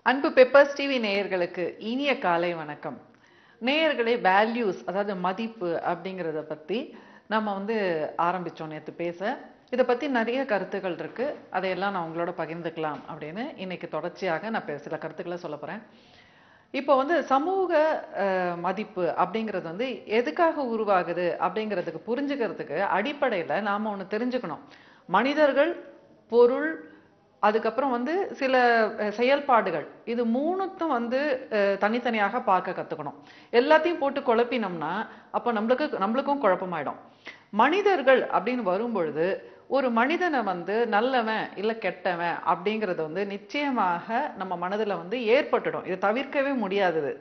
அன்பு peppers TV நேயர்களுக்கு இனிய காலை வணக்கம். நேயர்களே, வேல்யூஸ் அதாவது மதிப்பு அப்படிங்கிறத பற்றி நம்ம ஆரம்பித்தோம் நேற்று பேச. இதை பற்றி நிறைய கருத்துக்கள் இருக்கு. அதையெல்லாம் நான் உங்களோட பகிர்ந்துக்கலாம் அப்படின்னு இன்னைக்கு தொடர்ச்சியாக நான் சில கருத்துக்களை சொல்ல போகிறேன். இப்போ சமூக மதிப்பு அப்படிங்கிறது எதுக்காக உருவாகுது அப்படிங்கிறதுக்கு புரிஞ்சுக்கிறதுக்கு அடிப்படையில் நாம் ஒன்று தெரிஞ்சுக்கணும். மனிதர்கள், பொருள், அதுக்கப்புறம் சில செயல்பாடுகள், இது மூணுத்தும் தனித்தனியாக பார்க்க கற்றுக்கணும். எல்லாத்தையும் போட்டு குழப்பினோம்னா அப்போ நம்மளுக்கும் குழப்பமாயிடும். மனிதர்கள் அப்படின்னு வரும்பொழுது ஒரு மனிதனை நல்லவன் இல்லை கெட்டவன் அப்படிங்கிறது நிச்சயமாக நம்ம மனதில் ஏற்பட்டுடும். இது தவிர்க்கவே முடியாதது.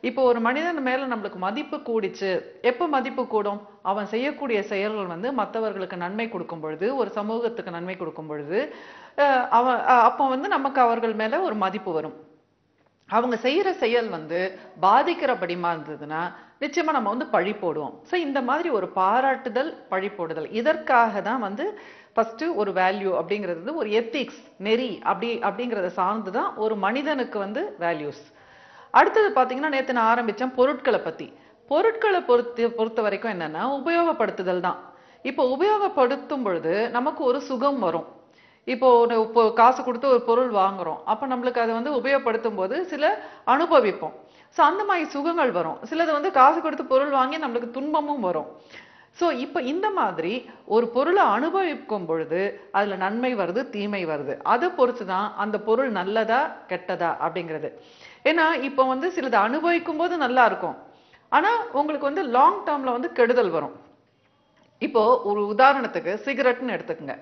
இப்போ ஒரு மனிதன் மேல நம்மளுக்கு மதிப்பு கூடிச்சு. எப்போ மதிப்பு கூடும்? அவன் செய்யக்கூடிய செயல்கள் மற்றவர்களுக்கு நன்மை கொடுக்கும் பொழுது, ஒரு சமூகத்துக்கு நன்மை கொடுக்கும் பொழுது அப்போ நமக்கு அவர்கள் மேல ஒரு மதிப்பு வரும். அவங்க செய்யற செயல் பாதிக்கிறபடிமா இருந்ததுன்னா நிச்சயமா நம்ம பழி போடுவோம். ஸோ இந்த மாதிரி ஒரு பாராட்டுதல், பழி போடுதல், இதற்காக தான் ஃபர்ஸ்ட் ஒரு வேல்யூ அப்படிங்கிறது ஒரு எத்திக்ஸ், நெறி அப்படிங்கிறத சார்ந்துதான் ஒரு மனிதனுக்கு வேல்யூஸ். அடுத்தது பார்த்தீங்கன்னா, நேற்று நான் ஆரம்பித்தேன் பொருட்களை பற்றி. பொருட்களை பொறுத்த வரைக்கும் என்னன்னா உபயோகப்படுத்துதல் தான். இப்போ உபயோகப்படுத்தும் பொழுது நமக்கு ஒரு சுகம் வரும். இப்போ காசு கொடுத்து ஒரு பொருள் வாங்குறோம். அப்போ நம்மளுக்கு அதை உபயோகப்படுத்தும் போது சில அனுபவிப்போம். ஸோ அந்த மாதிரி சுகங்கள் வரும். சிலது காசு கொடுத்து பொருள் வாங்கி நம்மளுக்கு துன்பமும் வரும். ஸோ இப்போ இந்த மாதிரி ஒரு பொருளை அனுபவிக்கும் பொழுது அதில் நன்மை வருது, தீமை வருது. அதை பொறுத்து தான் அந்த பொருள் நல்லதா கெட்டதா அப்படிங்கிறது. ஏன்னா இப்போ சிலது அனுபவிக்கும் போது நல்லா இருக்கும், ஆனால் உங்களுக்கு லாங் டேர்ம்ல கெடுதல் வரும். இப்போ ஒரு உதாரணத்துக்கு சிகரெட்னு எடுத்துக்கங்க.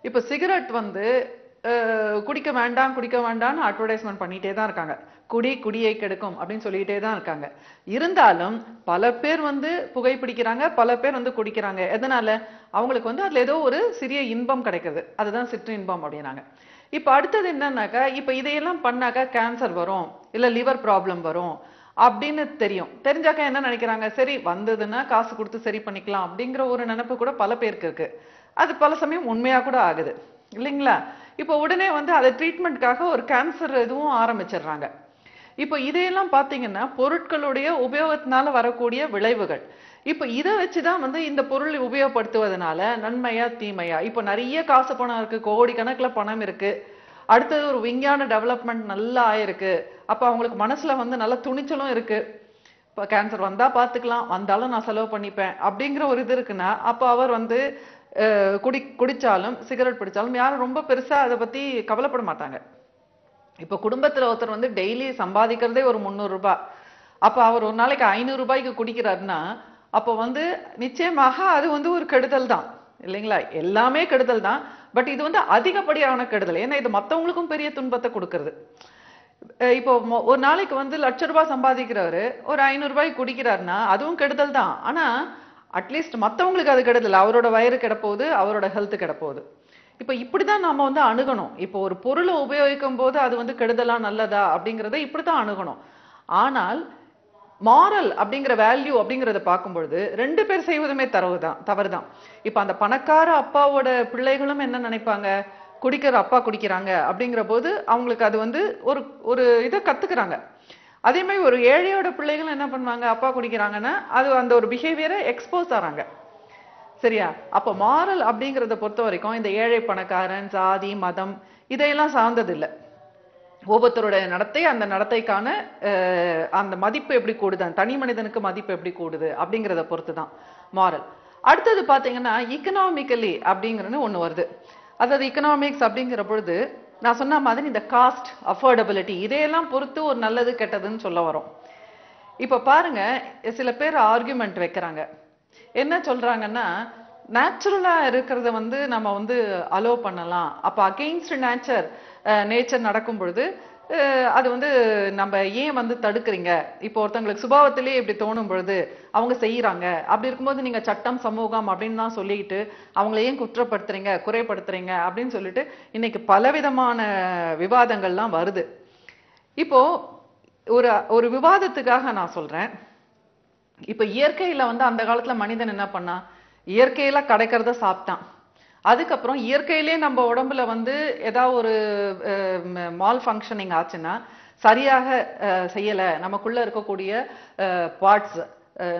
இப்போ சிகரெட் குடிக்க வேண்டாம்னு அட்வர்டைஸ்மெண்ட் பண்ணிட்டே தான் இருக்காங்க. குடியை கெடுக்கும் அப்படின்னு சொல்லிட்டே தான் இருக்காங்க. இருந்தாலும் பல பேர் புகைப்பிடிக்கிறாங்க, பல பேர் குடிக்கிறாங்க. எதனால? அவங்களுக்கு அதுல ஏதோ ஒரு சிறிய இன்பம் கிடைக்குது. அதுதான் சிற்று இன்பம் அப்படின்னாங்க. இப்ப அடுத்தது என்னன்னாக்கா, இப்ப இதையெல்லாம் பண்ணாக்கா கேன்சர் வரும், இல்ல லிவர் ப்ராப்ளம் வரும் அப்படின்னு தெரிஞ்சாக்கா என்ன நினைக்கிறாங்க? சரி, வந்ததுன்னா காசு கொடுத்து சரி பண்ணிக்கலாம் அப்படிங்கிற ஒரு நினைப்பு கூட பல பேருக்கு இருக்கு. அது பல சமயம் உண்மையா கூட ஆகுது இல்லைங்களா? இப்போ உடனே அதை ட்ரீட்மெண்ட்காக ஒரு கேன்சர் இதுவும் ஆரம்பிச்சிடுறாங்க. இப்போ இதையெல்லாம் பார்த்தீங்கன்னா பொருட்களுடைய உபயோகத்தினால வரக்கூடிய விளைவுகள். இப்போ இதை வச்சுதான் இந்த பொருளை உபயோகப்படுத்துவதனால நன்மையா தீமையா? இப்போ நிறைய காசு பணம் இருக்கு, கோடிக்கணக்கில் பணம் இருக்கு. அடுத்தது ஒரு விஞ்ஞான டெவலப்மெண்ட் நல்லா ஆயிருக்கு. அப்போ அவங்களுக்கு மனசுல நல்ல துணிச்சலும் இருக்கு. இப்போ கேன்சர் வந்தா பார்த்துக்கலாம், வந்தாலும் நான் செலவு பண்ணிப்பேன் அப்படிங்கிற ஒரு இது இருக்குன்னா, அப்போ அவர் குடிச்சாலும் சிகரெட் பிடிச்சாலும் யாரும் ரொம்ப பெருசா அதை பத்தி கவலைப்பட மாட்டாங்க. இப்ப குடும்பத்துல ஒருத்தர் டெய்லி சம்பாதிக்கிறதே ஒரு 300 ரூபாய். அப்ப அவர் ஒரு நாளைக்கு 500 ரூபாய்க்கு குடிக்கிறாருன்னா அப்ப நிச்சயமாக அது ஒரு கெடுதல் தான் இல்லைங்களா? எல்லாமே கெடுதல் தான். பட் இது அதிகப்படியான கெடுதல். ஏன்னா இது மற்றவங்களுக்கும் பெரிய துன்பத்தை கொடுக்கறது. இப்போ ஒரு நாளைக்கு லட்ச ரூபாய் சம்பாதிக்கிறவரு ஒரு 500 ரூபாய்க்கு குடிக்கிறாருன்னா அதுவும் கெடுதல் தான். ஆனா அட்லீஸ்ட் மற்றவங்களுக்கு அது கெடுதல். அவரோட வயிறு கெடப்போகுது, அவரோட ஹெல்த் கெடப்போகுது. இப்போ இப்படிதான் நாம அணுகணும். இப்போ ஒரு பொருளை உபயோகிக்கும் போது அது கெடுதலா நல்லதா அப்படிங்கிறத இப்படித்தான் அணுகணும். ஆனால் மாரல் அப்படிங்கிற வேல்யூ அப்படிங்கிறத பார்க்கும் பொழுது 2 பேர் செய்வதுமே தவறுதான். இப்ப அந்த பணக்கார அப்பாவோட பிள்ளைகளும் என்ன நினைப்பாங்க? குடிக்கிற அப்பா குடிக்கிறாங்க அப்படிங்கிற போது அவங்களுக்கு அது ஒரு இதை கத்துக்கிறாங்க. அதே மாதிரி ஒரு ஏழையோட பிள்ளைகள் என்ன பண்ணுவாங்க? அப்பா குடிக்கிறாங்கன்னா அது அந்த ஒரு பிஹேவியரை எக்ஸ்போஸ் ஆறாங்க. சரியா? அப்ப மாரல் அப்படிங்கிறத பொறுத்த வரைக்கும் இந்த ஏழை பணக்காரன், சாதி, மதம் இதையெல்லாம் சார்ந்தது இல்லை. ஒவ்வொருத்தருடைய நடத்தை, அந்த நடத்தைக்கான அந்த மதிப்பு எப்படி கூடுது, தனி மனிதனுக்கு மதிப்பு எப்படி கூடுது அப்படிங்கிறத பொறுத்து தான் மாரல். அடுத்தது பாத்தீங்கன்னா இக்கனாமிக்கலி அப்படிங்கிறது ஒண்ணு வருது. அதாவது இக்கனாமிக்ஸ் அப்படிங்கிற பொழுது நான் சொன்ன மாதிரி இந்த காஸ்ட், அஃபோர்டபிலிட்டி இதையெல்லாம் பொறுத்து ஒரு நல்லது கெட்டதுன்னு சொல்ல வரும். இப்ப பாருங்க, சில பேர் ஆர்குமெண்ட் வைக்கிறாங்க. என்ன சொல்றாங்கன்னா, நேச்சுரலா இருக்கிறத நம்ம அலோ பண்ணலாம். அப்ப அகெயின்ஸ்ட் நேச்சர் நடக்கும் பொழுது அது நம்ம ஏன் தடுக்கிறீங்க? இப்போ ஒருத்தவங்களுக்கு சுபாவத்திலேயே இப்படி தோணும் பொழுது அவங்க செய்யறாங்க. அப்படி இருக்கும்போது நீங்க சட்டம், சமூகம் அப்படின்னு தான் சொல்லிட்டு அவங்கள ஏன் குற்றப்படுத்துறீங்க, குறைப்படுத்துறீங்க அப்படின்னு சொல்லிட்டு இன்னைக்கு பலவிதமான விவாதங்கள்லாம் வருது. இப்போ ஒரு விவாதத்துக்காக நான் சொல்றேன். இப்ப இயற்கையில அந்த காலத்துல மனிதன் என்ன பண்ணா? இயற்கையில கிடைக்கிறத சாப்பிட்டான். அதுக்கப்புறம் இயற்கையிலே நம்ம உடம்புல ஏதாவது ஒரு மால் ஃபங்க்ஷனிங் ஆச்சுன்னா சரியாக செய்யல, நமக்குள்ள இருக்கக்கூடிய பார்ட்ஸ்,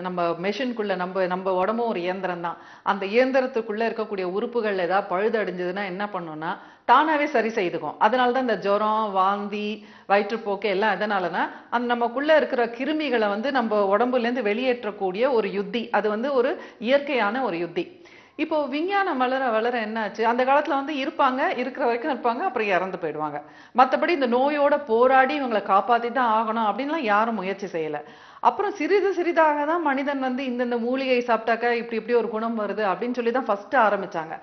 நம்ம மெஷின்குள்ள, நம்ம உடம்பும் ஒரு இயந்திரம் தான், அந்த இயந்திரத்துக்குள்ள இருக்கக்கூடிய உறுப்புகள் ஏதாவது பழுது அடைஞ்சதுன்னா என்ன பண்ணும்னா தானாவே சரி செய்துக்கும். அதனாலதான் இந்த ஜுரம், வாந்தி, வயிற்றுப்போக்கு எல்லாம் எதனாலனா அந்த நமக்குள்ள இருக்கிற கிருமிகளை வந்து நம்ம உடம்புல இருந்து வெளியேற்றக்கூடிய ஒரு யுத்தி. அது வந்து ஒரு இயற்கையான ஒரு யுத்தி. இப்போ விஞ்ஞானம் வளர வளர என்னாச்சு, அந்த காலத்துல வந்து இருப்பாங்க, இருக்கிற வரைக்கும் இருப்பாங்க, அப்புறம் இறந்து போயிடுவாங்க. மத்தபடி இந்த நோயோட போராடி இவங்களை காப்பாத்தி தான் ஆகணும் அப்படின்லாம் யாரும் முயற்சி செய்யல. அப்புறம் சிறிது சிறிதாக தான் மனிதன் வந்து இந்தந்த மூலிகை சாப்பிட்டாக்கா இப்படி இப்படி ஒரு குணம் வருது அப்படின்னு சொல்லி தான் ஃபர்ஸ்ட் ஆரம்பிச்சாங்க.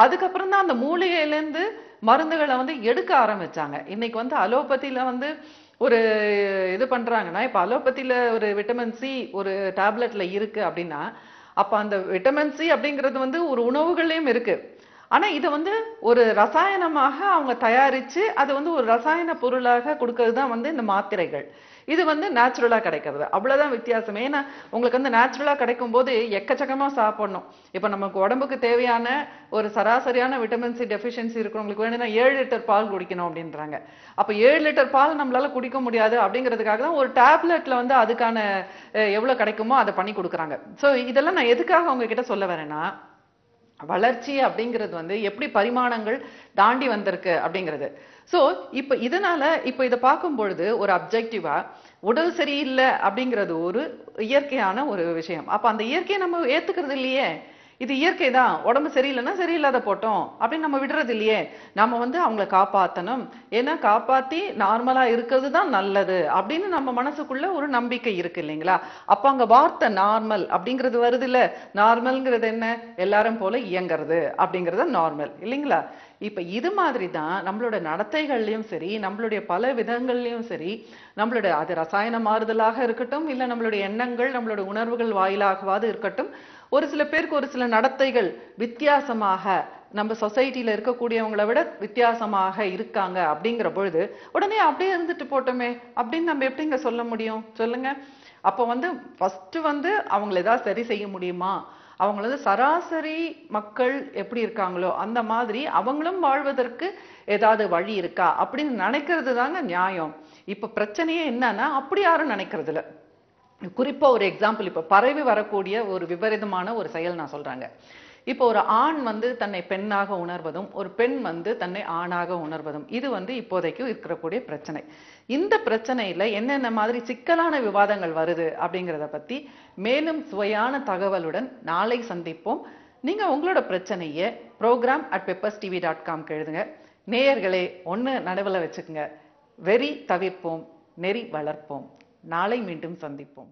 அதுக்கப்புறம் தான் அந்த மூலிகையில இருந்து மருந்துகளை வந்து எடுக்க ஆரம்பிச்சாங்க. இன்னைக்கு வந்து அலோபதியில வந்து ஒரு இது பண்றாங்கன்னா, இப்ப அலோபதியில ஒரு விட்டமின் சி ஒரு டேப்லெட்ல இருக்கு அப்படின்னா, அப்ப அந்த விட்டமின் சி அப்படிங்கிறது வந்து ஒரு உணவுகள்லயும் இருக்கு. ஆனா இதை வந்து ஒரு ரசாயனமாக அவங்க தயாரிச்சு அது வந்து ஒரு ரசாயன பொருளாக கொடுக்கறது தான் வந்து இந்த மாத்திரைகள். இது வந்து நேச்சுரலா கிடைக்கிறது, அவ்வளவுதான் வித்தியாசம். ஏன்னா உங்களுக்கு வந்து நேச்சுரலா கிடைக்கும் போது எக்கச்சக்கமா சாப்பிடணும். இப்ப நமக்கு உடம்புக்கு தேவையான ஒரு சராசரியான விட்டமின் சி டெஃபிஷியன்சி இருக்கிறவங்களுக்கு வேணும்னா 7 லிட்டர் பால் குடிக்கணும் அப்படின்றாங்க. அப்ப 7 லிட்டர் பால் நம்மளால குடிக்க முடியாது அப்படிங்கிறதுக்காக தான் ஒரு டேப்லெட்ல வந்து அதுக்கான எவ்வளவு கிடைக்குமோ அதை பண்ணி கொடுக்குறாங்க. சோ இதெல்லாம் நான் எதுக்காக உங்ககிட்ட சொல்ல வரேன்னா, வளர்ச்சி அப்படிங்கிறது வந்து எப்படி பரிமாணங்கள் தாண்டி வந்திருக்கு அப்படிங்கிறது. சோ இப்ப இதனால இப்ப இதை பார்க்கும் பொழுது ஒரு அப்ஜெக்டிவா உடல் சரியில்லை அப்படிங்கிறது ஒரு இயற்கையான ஒரு விஷயம். அப்ப அந்த இயற்கையை நம்ம ஏத்துக்கிறது இல்லையே. இது இயற்கை தான், உடம்பு சரியில்லைன்னா சரியில்லாத போட்டோம் அப்படின்னு நம்ம விடுறது இல்லையே. நம்ம வந்து அவங்கள காப்பாத்தணும், ஏன்னா காப்பாத்தி நார்மலா இருக்கிறது தான் நல்லது அப்படின்னு நம்ம மனசுக்குள்ள ஒரு நம்பிக்கை இருக்கு இல்லைங்களா. அப்ப அங்க வார்த்தை நார்மல் அப்படிங்கிறது வருது இல்ல. நார்மல்ங்கிறது என்ன, எல்லாரும் போல இயங்கிறது அப்படிங்கறது நார்மல் இல்லைங்களா. இப்ப இது மாதிரி தான் நம்மளோட நடத்தைகள்லயும் சரி, நம்மளுடைய பல விதங்கள்லயும் சரி, நம்மளுடைய அது ரசாயன மாறுதலாக இருக்கட்டும், இல்ல நம்மளுடைய எண்ணங்கள் நம்மளோட உணர்வுகள் வாயிலாகவாது இருக்கட்டும், ஒரு சில பேருக்கு ஒரு சில நடத்தைகள் வித்தியாசமாக நம்ம சொசைட்டில இருக்கக்கூடியவங்களை விட வித்தியாசமாக இருக்காங்க அப்படிங்கிற பொழுது உடனே அப்படியே இருந்துட்டு போட்டோமே அப்படின்னு நம்ம எப்படிங்க சொல்ல முடியும் சொல்லுங்க. அப்ப வந்து ஃபர்ஸ்ட் வந்து அவங்களை ஏதாவது சரி செய்ய முடியுமா, அவங்களது சராசரி மக்கள் எப்படி இருக்காங்களோ அந்த மாதிரி அவங்களும் வாழ்வதற்கு ஏதாவது வழி இருக்கா அப்படின்னு நினைக்கிறது தாங்க நியாயம். இப்ப பிரச்சனையே என்னன்னா அப்படி யாரும் நினைக்கிறது இல்ல. குறிப்பா ஒரு எக்ஸாம்பிள், இப்ப பரவி வரக்கூடிய ஒரு விபரீதமான ஒரு செயல் நான் சொல்றாங்க. இப்போ ஒரு ஆண் வந்து தன்னை பெண்ணாக உணர்வதும் ஒரு பெண் வந்து தன்னை ஆணாக உணர்வதும் இது வந்து இப்போதைக்கு இருக்கக்கூடிய பிரச்சனை. இந்த பிரச்சனையில என்னென்ன மாதிரி சிக்கலான விவாதங்கள் வருது அப்படிங்கிறத பத்தி மேலும் சுவையான தகவலுடன் நாளை சந்திப்போம். நீங்க உங்களோட பிரச்சனையை program@pepperstv.com எழுதுங்க. நேயர்களே ஒண்ணு நடுவுல வச்சுக்கோங்க, வெறி தவிர்ப்போம், நெறி வளர்ப்போம். நாளை மீண்டும் சந்திப்போம்.